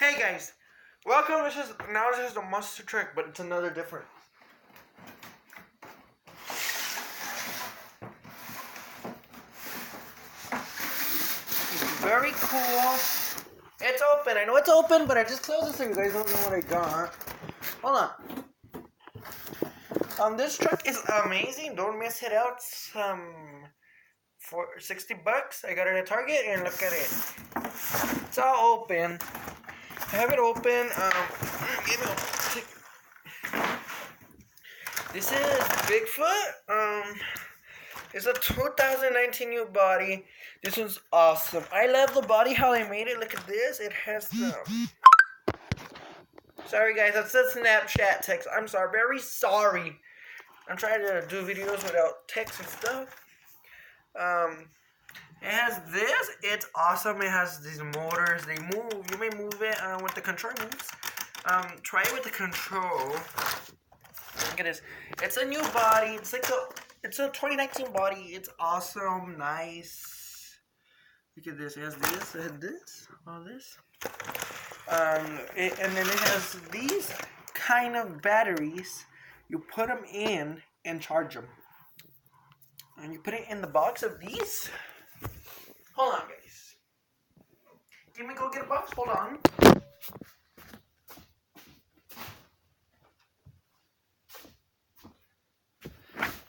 Hey guys, welcome. This is the monster truck, but it's another different. It's very cool. It's open. I know it's open, but I just closed it so you guys don't know what I got. Hold on. This truck is amazing. Don't miss it out. For $60. I got it at Target, and look at it. It's all open. I have it open. This is Bigfoot. It's a 2019 new body. This one's awesome. I love the body, how they made it. Look at this. It has the... Sorry guys, that's the Snapchat text. I'm sorry. Very sorry. I'm trying to do videos without text and stuff. It has this. It's awesome. It has these motors. They move. You may move it with the control moves. Try it with the control. Look at this. It's a new body. It's a 2019 body. It's awesome. Nice. Look at this. It has this. It has this. All this. And then it has these kind of batteries. You put them in and charge them. And you put it in the box of these. Hold on, guys. Can we go get a box? Hold on.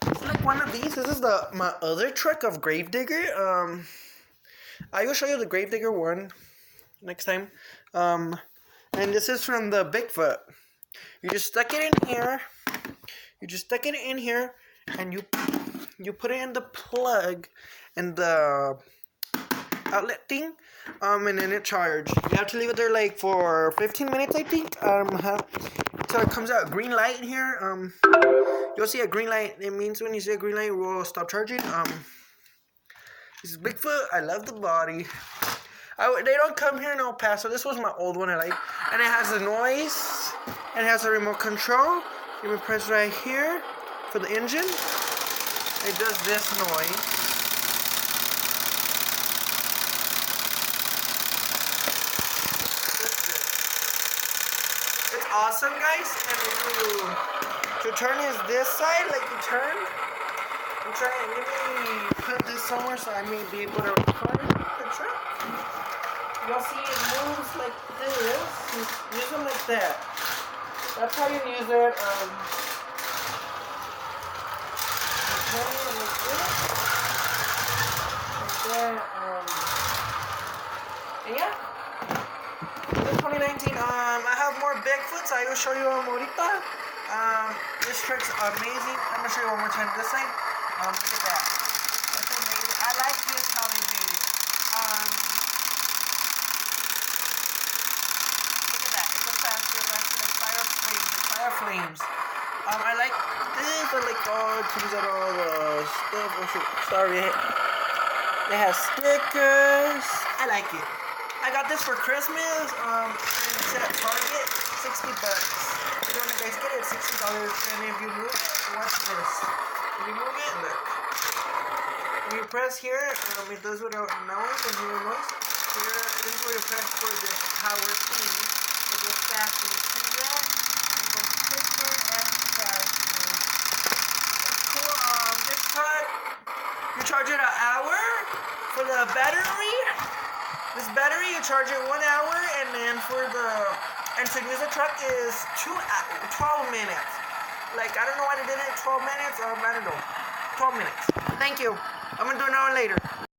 It's like one of these. This is my other truck of Gravedigger. I will show you the Gravedigger one next time. And this is from the Bigfoot. You just stuck it in here. And you put it in the plug and the outlet thing, and then it charged. You have to leave it there like for 15 minutes, I think. So it comes out green light here. You'll see a green light. It means when you see a green light, it will stop charging. This is Bigfoot. I love the body. They don't come here in El Paso. This was my old one I like, and it has a noise. And it has a remote control. You can press right here for the engine. It does this noise. It's awesome, guys. And to turn is this side, like you turn. Let me put this somewhere so I may be able to record the truck. You'll see it moves like this. Use them like that. That's how you use it. Yeah. This is 2019. I have more Bigfoots. I will show you ahorita. This truck's amazing. I'm gonna show you one more time this side. Look at that. That's amazing. I like this how they made it. Look at that. It goes faster. Like fire flames. I like this. I like these are all the stuff. Oh shit. Sorry. It has stickers. I like it. I got this for Christmas. It's at Target. $60. You know, you guys get it, $60. And if you move it, watch this. If you move it, look. When you press here, it does without noise and hear noise. Here, this is where you press for the power key. It goes faster. You see that? It goes quicker and faster. That's cool. This truck, you charge it an hour for the battery. This battery, you charge it 1 hour, and then to use the truck is 12 minutes. Like, I don't know why they did it 12 minutes, I don't know. 12 minutes. Thank you. I'm gonna do another one later.